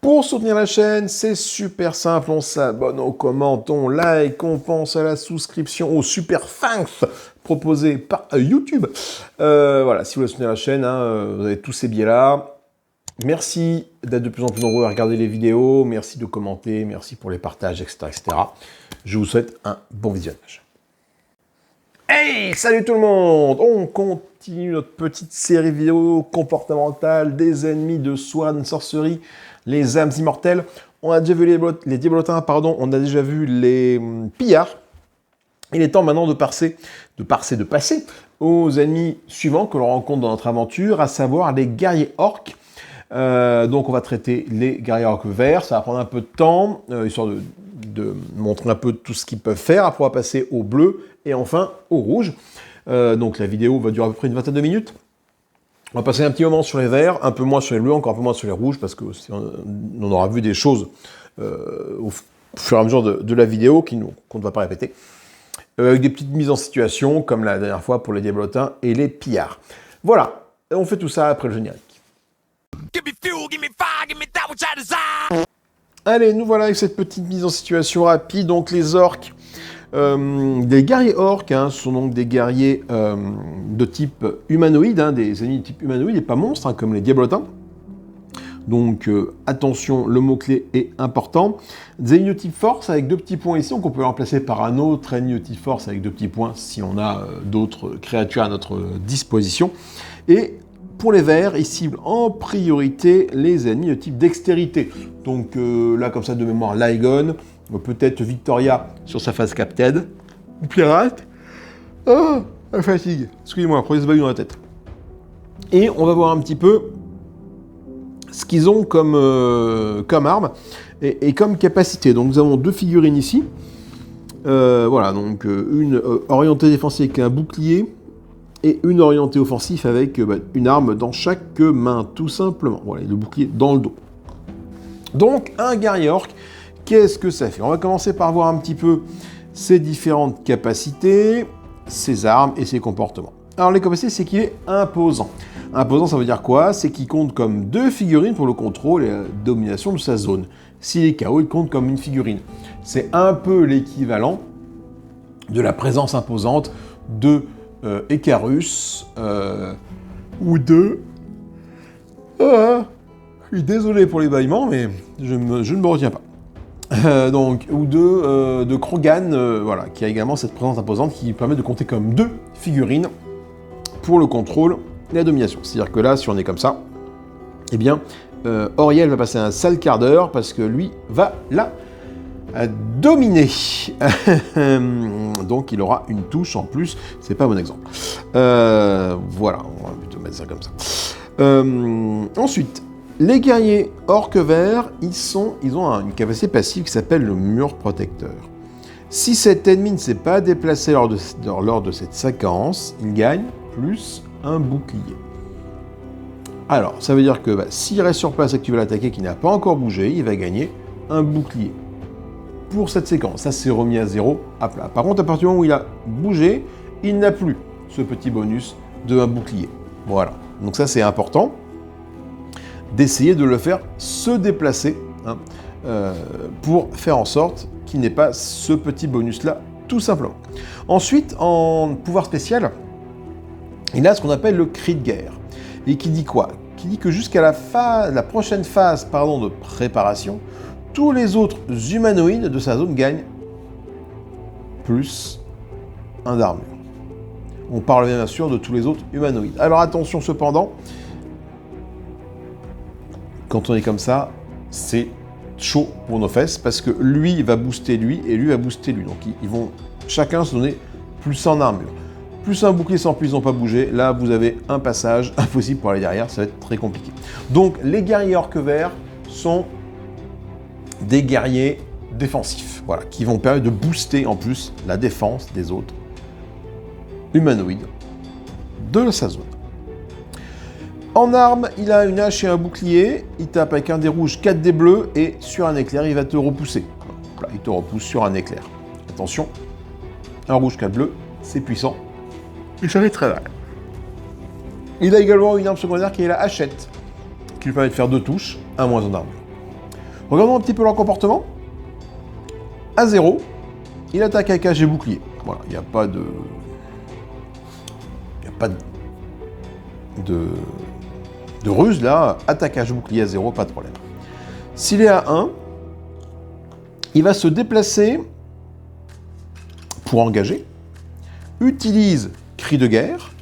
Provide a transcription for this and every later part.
Pour soutenir la chaîne, c'est super simple, on s'abonne, on commente, on like, on pense à la souscription, au super thanks proposé par YouTube. Voilà, si vous voulez soutenir la chaîne, vous avez tous ces biais-là. Merci d'être de plus en plus nombreux à regarder les vidéos, merci de commenter, merci pour les partages, etc., etc. Je vous souhaite un bon visionnage. Hey, salut tout le monde! On continue notre petite série vidéo comportementale des ennemis de Sword & Sorcery, les âmes immortelles. On a déjà vu les diablotins, pardon, on a déjà vu les pillards. Il est temps maintenant de passer aux ennemis suivants que l'on rencontre dans notre aventure, à savoir les guerriers orques. Donc on va traiter les guerriers orques verts, ça va prendre un peu de temps, histoire de montrer un peu tout ce qu'ils peuvent faire. Après on va passer au bleu et enfin au rouge. Donc la vidéo va durer à peu près une vingtaine de minutes. On va passer un petit moment sur les verts, un peu moins sur les bleus, encore un peu moins sur les rouges, parce que on aura vu des choses au fur et à mesure de la vidéo qu'on ne va pas répéter. Avec des petites mises en situation, comme la dernière fois pour les diablotins et les pillards. Voilà, on fait tout ça après le générique. Allez, nous voilà avec cette petite mise en situation rapide. Donc les orques, des guerriers orques, ce sont donc des guerriers de type humanoïde, des ennemis de type humanoïde et pas monstres, comme les diablotins. Donc attention, le mot-clé est important. Des ennemis de type force avec deux petits points ici, donc on peut les remplacer par un autre ennemi de type force avec deux petits points si on a d'autres créatures à notre disposition. Et pour les verts, ils ciblent en priorité les ennemis de type dextérité. Donc là, comme ça de mémoire, Lygon, peut-être Victoria sur sa phase Capted, ou Pirate. Ah, la fatigue. Excusez-moi, prenez ce baillon dans la tête. Et on va voir un petit peu ce qu'ils ont comme arme et comme capacité. Donc nous avons deux figurines ici. Voilà, donc une orientée défensive avec un bouclier et une orientée offensive avec une arme dans chaque main, tout simplement. Voilà, le bouclier dans le dos. Donc un guerrier orc, qu'est-ce que ça fait? On va commencer par voir un petit peu ses différentes capacités, ses armes et ses comportements. Alors les capacités, c'est qu'il est imposant. Imposant, ça veut dire quoi? C'est qu'il compte comme deux figurines pour le contrôle et la domination de sa zone. S'il est KO, il compte comme une figurine. C'est un peu l'équivalent de la présence imposante de Icarus ou de... je suis désolé pour les bâillements, mais je ne me retiens pas. Donc, ou de Krogan, voilà, qui a également cette présence imposante qui permet de compter comme deux figurines pour le contrôle et la domination. C'est-à-dire que là, si on est comme ça, eh bien, Auriel va passer un sale quart d'heure parce que lui va la dominer. Donc il aura une touche en plus, c'est pas un bon exemple. Voilà, on va plutôt mettre ça comme ça. Ensuite, les guerriers orques verts, ils ont une capacité passive qui s'appelle le mur protecteur. Si cet ennemi ne s'est pas déplacé lors de cette séquence, il gagne plus un bouclier. Alors, ça veut dire que s'il reste sur place et que tu vas l'attaquer qui n'a pas encore bougé, il va gagner un bouclier. Pour cette séquence, ça c'est remis à 0 à plat. Par contre, à partir du moment où il a bougé, il n'a plus ce petit bonus de un bouclier. Voilà. Donc ça c'est important d'essayer de le faire se déplacer pour faire en sorte qu'il n'ait pas ce petit bonus-là, tout simplement. Ensuite, en pouvoir spécial, il a ce qu'on appelle le cri de guerre. Et qui dit quoi? Qui dit que jusqu'à la prochaine phase de préparation, tous les autres humanoïdes de sa zone gagnent plus 1 d'armure. On parle bien sûr de tous les autres humanoïdes. Alors attention cependant, quand on est comme ça, c'est chaud pour nos fesses parce que lui va booster lui et lui va booster lui. Donc ils vont chacun se donner plus 1 armure. Plus un bouclier sans plus, ils n'ont pas bougé. Là, vous avez un passage impossible pour aller derrière, ça va être très compliqué. Donc les guerriers orques verts sont des guerriers défensifs, voilà, qui vont permettre de booster en plus la défense des autres humanoïdes de sa zone. En arme, il a une hache et un bouclier, il tape avec un dé rouge, 4 dés bleus, et sur un éclair, il va te repousser. Là, il te repousse sur un éclair. Attention, un rouge, 4 bleus, c'est puissant, et ça fait très mal. Il a également une arme secondaire qui est la hachette, qui lui permet de faire 2 touches, un moins en armure. Regardons un petit peu leur comportement. À 0, il attaque avec hache et bouclier. Voilà, il n'y a pas de... Il n'y a pas de ruse là. Attaque hache bouclier à 0, pas de problème. S'il est à 1, il va se déplacer pour engager, utilise cri de guerre,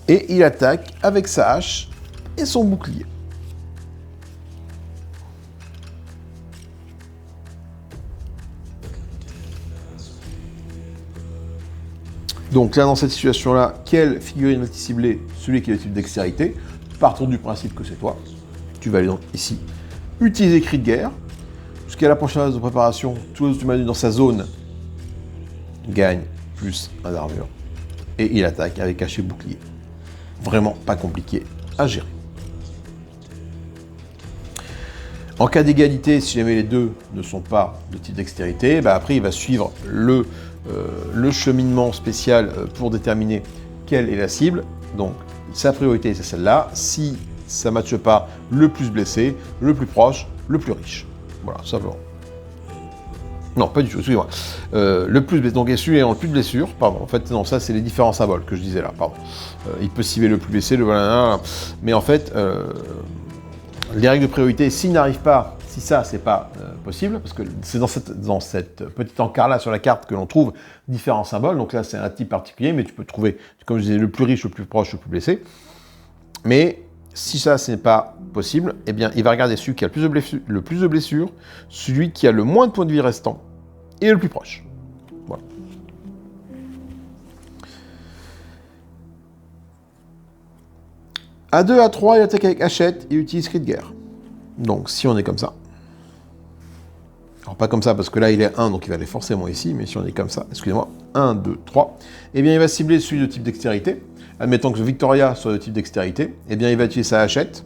et il attaque avec sa hache et son bouclier. Donc là, dans cette situation-là, quelle figurine va-t-il cibler? Celui qui est le type dextérité. Partons du principe que c'est toi. Tu vas aller donc ici. Utiliser cri de guerre. Jusqu'à la prochaine phase de préparation, tous les autres humains dans sa zone gagnent plus 1 d'armure. Et il attaque avec hache et bouclier. Vraiment pas compliqué à gérer. En cas d'égalité, si jamais les deux ne sont pas de type dextérité, bah après il va suivre le cheminement spécial pour déterminer quelle est la cible. Donc sa priorité c'est celle-là. Si ça ne matche pas, le plus blessé, le plus proche, le plus riche. Voilà, simplement. Non, pas du tout, excusez-moi. Le plus blessé, donc celui ayant le plus de blessures, pardon, en fait, non, ça c'est les différents symboles que je disais là, pardon. Il peut cibler le plus blessé, le voilà, mais en fait, les règles de priorité, s'il n'arrive pas, si ça c'est pas possible, parce que c'est dans cette petite encart-là sur la carte que l'on trouve différents symboles, donc là c'est un type particulier, mais tu peux trouver, comme je disais, le plus riche, le plus proche, le plus blessé, mais si ça ce n'est pas possible, eh bien il va regarder celui qui a le plus de blessures, celui qui a le moins de points de vie restants, et le plus proche. Voilà. À 2, à 3, il attaque avec hachette et utilise cri de guerre. Donc si on est comme ça, alors pas comme ça parce que là il est 1, donc il va aller forcément ici, mais si on est comme ça, excusez-moi, 1, 2, 3, eh bien il va cibler celui de type dextérité. Admettons que Victoria soit de type dextérité, eh bien il va utiliser sa hachette,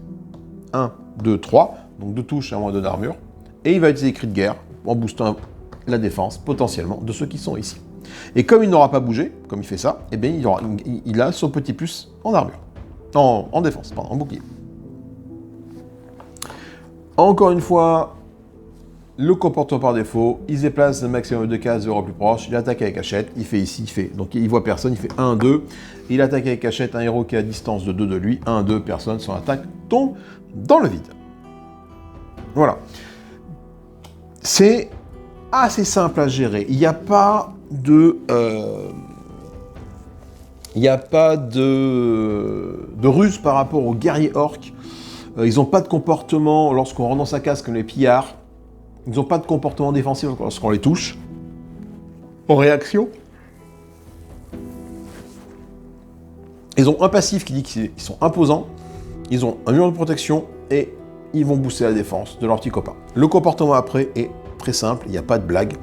1, 2, 3, donc 2 touches à moins 2 d'armure, et il va utiliser cri de guerre en boostant la défense potentiellement de ceux qui sont ici. Et comme il n'aura pas bougé, comme il fait ça, eh bien il a son petit plus en armure, en défense, pardon, en bouclier. Encore une fois, le comportement par défaut, il se déplace un maximum de cases vers le plus proche, il attaque avec hachette, il fait ici, il fait, donc il voit personne, il fait 1, 2, il attaque avec hachette un héros qui est à distance de 2 de lui, 1, 2, personne, son attaque tombe dans le vide. Voilà. C'est assez simple à gérer, il n'y a pas de... ruse par rapport aux guerriers orques. Ils n'ont pas de comportement lorsqu'on rentre dans sa case comme les pillards. Ils n'ont pas de comportement défensif lorsqu'on les touche. En réaction, ils ont un passif qui dit qu'ils sont imposants. Ils ont un mur de protection et ils vont booster la défense de leur petit copain. Le comportement après est très simple, il n'y a pas de blague.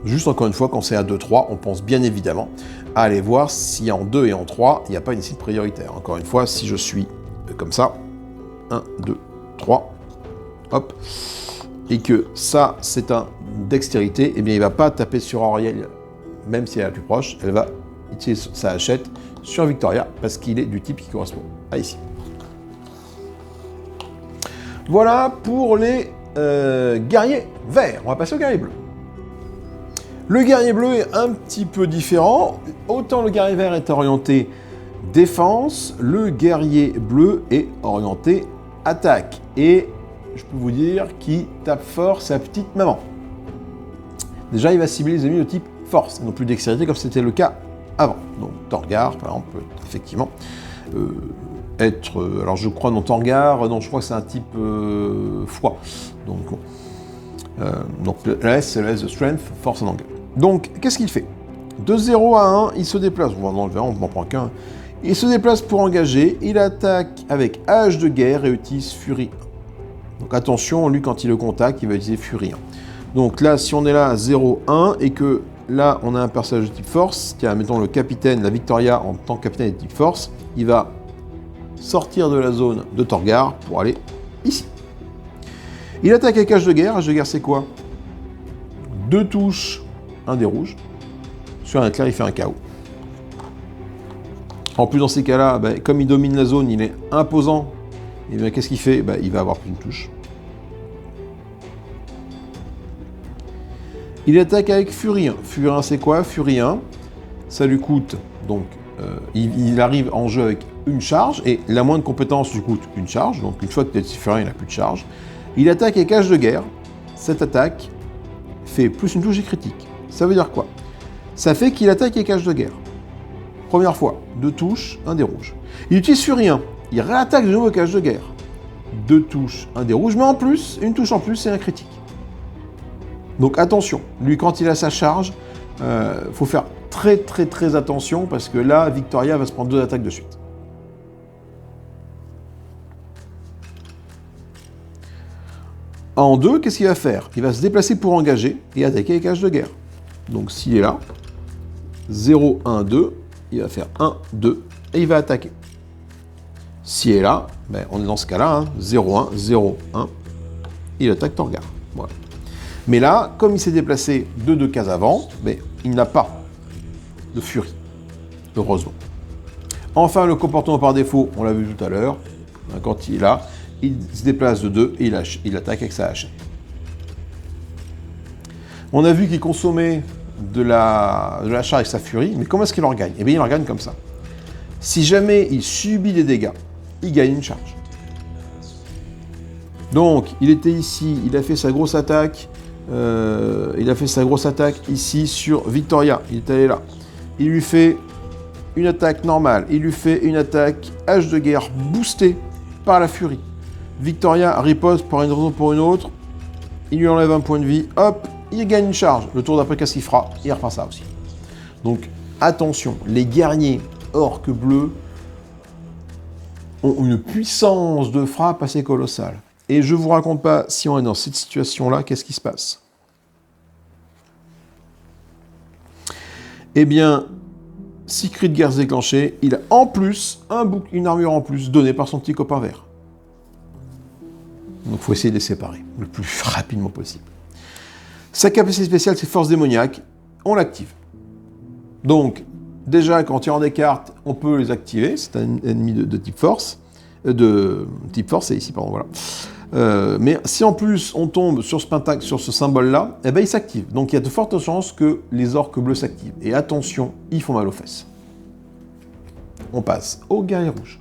Juste encore une fois, quand c'est à 2-3, on pense bien évidemment à aller voir si en 2 et en 3, il n'y a pas une cible prioritaire. Encore une fois, si je suis comme ça, 1, 2, 3, hop, et que ça, c'est un dextérité, eh bien, il ne va pas taper sur Auriel, même si elle est la plus proche, elle va utiliser sa hachette sur Victoria, parce qu'il est du type qui correspond à ici. Voilà pour les guerriers verts. On va passer au guerrier bleu. Le guerrier bleu est un petit peu différent. Autant le guerrier vert est orienté défense, le guerrier bleu est orienté attaque. Et je peux vous dire qu'il tape fort sa petite maman. Déjà, il va cibler les ennemis de type force, non plus dextérité comme c'était le cas avant. Donc Torgar, par exemple, peut effectivement être... alors je crois, non, Torgar, non, je crois que c'est un type foi. Donc la S, c'est la S de Strength, force en anglais. Donc, qu'est-ce qu'il fait? De 0 à 1, il se déplace. On va enlever un, on ne m'en prend qu'un. Il se déplace pour engager. Il attaque avec hache de guerre et utilise Furie. Donc attention, lui, quand il le contacte, il va utiliser Furie. Donc là, si on est là à 0, 1, et que là, on a un personnage de type force, tiens, mettons le capitaine, la Victoria, en tant que capitaine de type force, il va sortir de la zone de Torgar pour aller ici. Il attaque avec hache de guerre. Hache de guerre, c'est quoi? 2 touches, un des rouges. Sur un clair, il fait un KO. En plus, dans ces cas-là, comme il domine la zone, il est imposant. Et bien, qu'est-ce qu'il fait? Il va avoir plus une touche. Il attaque avec Furie 1. Furie 1, c'est quoi? Furie 1, ça lui coûte, donc, il arrive en jeu avec une charge, et la moindre compétence lui coûte une charge, donc une fois que tu as Furie 1, il n'a plus de charge. Il attaque avec Hache de guerre. Cette attaque fait plus une touche et critique. Ça veut dire quoi? Ça fait qu'il attaque avec Hache de guerre. Première fois, 2 touches, 1 dé rouge. Il utilise Furie 1. Il réattaque de nouveau avec Hache de guerre. 2 touches, 1 dé rouge, mais en plus, une touche en plus et un critique. Donc attention, lui quand il a sa charge, faut faire très attention parce que là, Victoria va se prendre 2 attaques de suite. En 2, qu'est-ce qu'il va faire? Il va se déplacer pour engager et attaquer avec Hache de guerre. Donc s'il est là, 0, 1, 2, il va faire 1, 2 et il va attaquer. S'il est là, ben, on est dans ce cas-là, hein, 0, 1, 0, 1, il attaque ton regard. Voilà. Mais là, comme il s'est déplacé de 2 cases avant, ben, il n'a pas de furie, heureusement. Enfin, le comportement par défaut, on l'a vu tout à l'heure, quand il est là, il se déplace de 2 et il attaque avec sa hache. On a vu qu'il consommait de la charge avec sa furie, mais comment est-ce qu'il en gagne? Eh bien, il en gagne comme ça. Si jamais il subit des dégâts, il gagne une charge. Donc, il était ici, il a fait sa grosse attaque, ici sur Victoria, il est allé là. Il lui fait une attaque normale, il lui fait une attaque hache de guerre boostée par la furie. Victoria riposte pour une raison ou pour une autre, il lui enlève un point de vie, hop, il gagne une charge. Le tour d'après, qu'est-ce qu'il fera? Il refera ça aussi. Donc, attention, les guerriers orques bleus ont une puissance de frappe assez colossale. Et je ne vous raconte pas, si on est dans cette situation-là, qu'est-ce qui se passe? Eh bien, si cri de guerre se déclenché, il a en plus une armure en plus donnée par son petit copain vert. Donc il faut essayer de les séparer le plus rapidement possible. Sa capacité spéciale, c'est force démoniaque. On l'active. Donc, déjà, quand il y a des cartes, on peut les activer. C'est un ennemi de type force. C'est ici, pardon, voilà. Mais si en plus on tombe sur ce pentacle, sur ce symbole-là, eh ben, il s'active. Donc il y a de fortes chances que les orques bleus s'activent. Et attention, ils font mal aux fesses. On passe au guerrier rouge.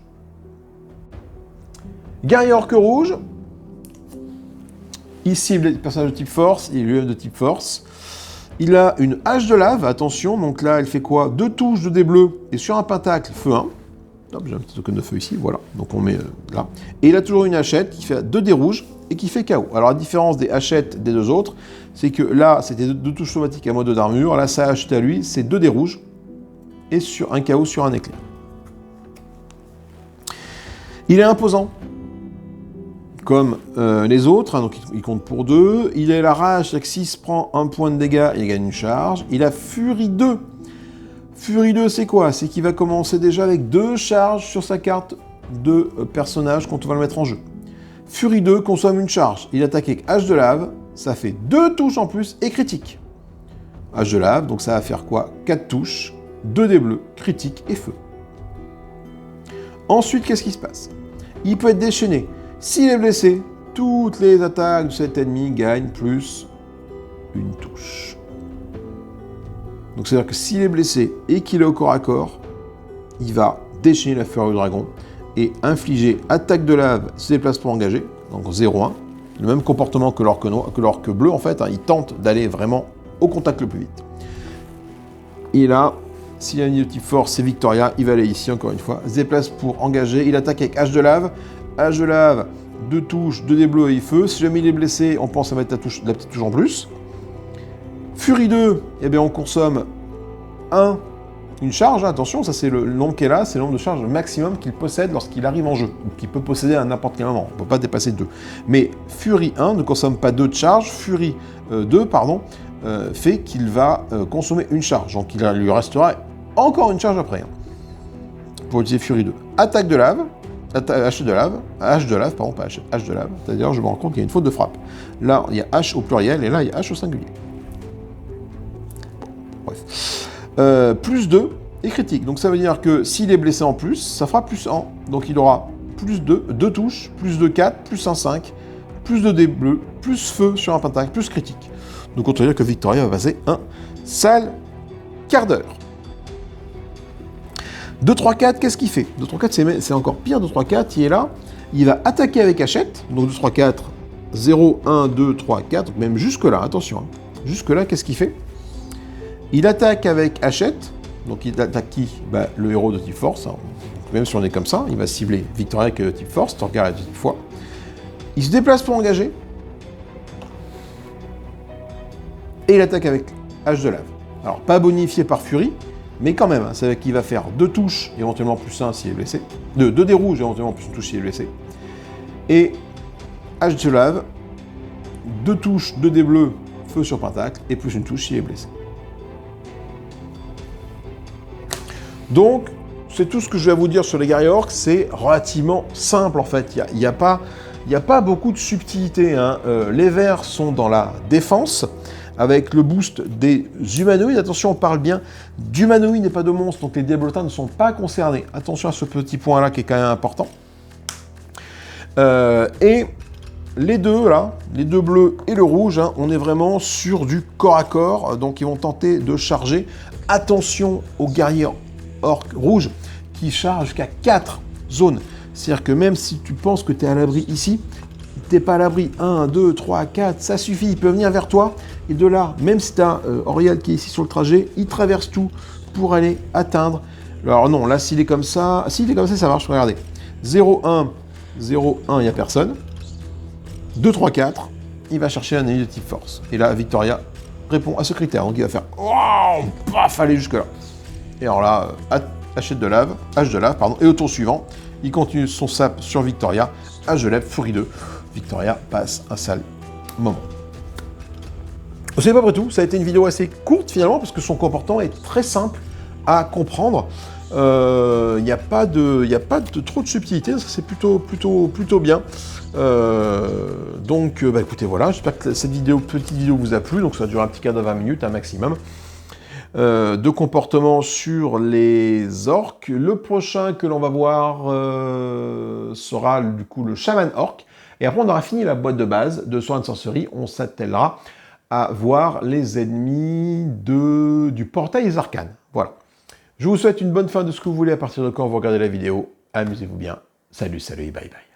Guerrier orque rouge. Il cible les personnages de type force, il est lui-même de type force. Il a une hache de lave, attention, donc là, elle fait quoi? 2 touches de dés bleus, et sur un pentacle, feu 1. Hop, j'ai un petit token de feu ici, voilà, donc on met là. Et il a toujours une hachette qui fait 2 dés rouges, et qui fait KO. Alors, la différence des hachettes des 2 autres, c'est que là, c'était 2 touches automatiques à mode d'armure, là, sa hachette à lui, c'est 2 dés rouges, et sur un KO sur un éclair. Il est imposant. Comme les autres, hein, donc il compte pour 2. Il a la rage, c'est que s'il se prend un point de dégâts, il gagne une charge. Il a Furie 2. Furie 2, c'est quoi? C'est qu'il va commencer déjà avec 2 charges sur sa carte de personnage quand on va le mettre en jeu. Furie 2 consomme une charge. Il attaque avec hache de lave, ça fait 2 touches en plus et critique. Hache de lave, donc ça va faire quoi? 4 touches, 2 dés bleus, critique et feu. Ensuite, qu'est-ce qui se passe? Il peut être déchaîné. S'il est blessé, toutes les attaques de cet ennemi gagnent plus une touche. Donc c'est-à-dire que s'il est blessé et qu'il est au corps à corps, il va déchaîner la fureur du dragon et infliger attaque de lave, se déplace pour engager, donc 0-1. Le même comportement que l'orque bleu en fait, hein, il tente d'aller vraiment au contact le plus vite. Et là, s'il a un ennemi de type force, c'est Victoria, il va aller ici encore une fois, se déplace pour engager, il attaque avec hache de lave. Hache de lave, 2 touches, 2 dés bleus et feu. Si jamais il est blessé, on pense à mettre la petite touche en plus. Furie 2, eh bien on consomme une charge. Attention, ça c'est le nombre qui est là, c'est le nombre de charges maximum qu'il possède lorsqu'il arrive en jeu, ou qu'il peut posséder à n'importe quel moment. On ne peut pas dépasser 2. Mais Furie 1 ne consomme pas 2 de charge. Furie 2, pardon, fait qu'il va consommer une charge. Donc il lui restera encore une charge après. Hein, pour utiliser Furie 2. Attaque de lave. Hache de lave, pardon, pas hache de lave. C'est-à-dire, je me rends compte qu'il y a une faute de frappe. Là, il y a H au pluriel et là, il y a H au singulier. Bon, bref. Plus 2 et critique. Donc, ça veut dire que s'il est blessé en plus, ça fera plus 1. Donc, il aura plus 2 touches, plus 2, 4, plus 1, 5, plus de dés bleus, plus feu sur un pentacle, plus critique. Donc on peut dire que Victoria va passer un sale quart d'heure. 2-3-4, qu'est-ce qu'il fait? 2-3-4, c'est encore pire. 2-3-4, il est là. Il va attaquer avec Hachette. Donc 2-3-4, 0, 1, 2, 3, 4. Donc même jusque-là, attention. Jusque-là, qu'est-ce qu'il fait? Il attaque avec Hachette. Donc il attaque qui? Le héros de type force. Donc, même si on est comme ça, il va cibler Victoria qui est de type force. Torgal est de type foi. Il se déplace pour engager. Et il attaque avec Hache de lave. Alors, pas bonifié par Furie, mais quand même, c'est qu'il va faire 2 touches, éventuellement plus 1 s'il est blessé. 2 dés rouges, éventuellement plus une touche s'il est blessé. Et Hache de lave, 2 touches, 2 dés bleus, feu sur pentacle, et plus une touche s'il est blessé. Donc, c'est tout ce que je vais vous dire sur les guerriers orques. C'est relativement simple en fait. Il n'y a pas beaucoup de subtilité. Hein. Les verts sont dans la défense, avec le boost des humanoïdes. Attention, on parle bien d'humanoïdes et pas de monstres, donc les diablotins ne sont pas concernés. Attention à ce petit point-là qui est quand même important. Et les deux, là, les deux bleus et le rouge, hein, on est vraiment sur du corps à corps, donc ils vont tenter de charger. Attention aux guerriers orques rouges qui chargent jusqu'à 4 zones. C'est-à-dire que même si tu penses que tu es à l'abri ici, t'es pas à l'abri. 1, 2, 3, 4, ça suffit, il peut venir vers toi. Et de là, même si tu as Auriel qui est ici sur le trajet, il traverse tout pour aller atteindre. Alors non, là, s'il est comme ça, ça marche, regardez. 0, 1, 0, 1, il n'y a personne. 2, 3, 4, il va chercher un ennemi de type force. Et là, Victoria répond à ce critère. Donc il va faire wow, paf, aller jusque-là. Et alors là, hache de lave, et au tour suivant, il continue son sap sur Victoria, hache de lave, furie 2. Victoria passe un sale moment. C'est pas près tout, ça a été une vidéo assez courte finalement, parce que son comportement est très simple à comprendre. Il n'y a pas de trop de subtilité, ça c'est plutôt bien. Donc écoutez, voilà, j'espère que cette petite vidéo vous a plu, donc ça dure un petit quart de 20 minutes, un maximum. De comportement sur les orques. Le prochain que l'on va voir sera du coup le chaman orc. Et après, on aura fini la boîte de base de Sword and Sorcery. On s'attellera à voir les ennemis du portail des arcanes. Voilà. Je vous souhaite une bonne fin de ce que vous voulez à partir de quand vous regardez la vidéo. Amusez-vous bien. Salut, salut et bye bye.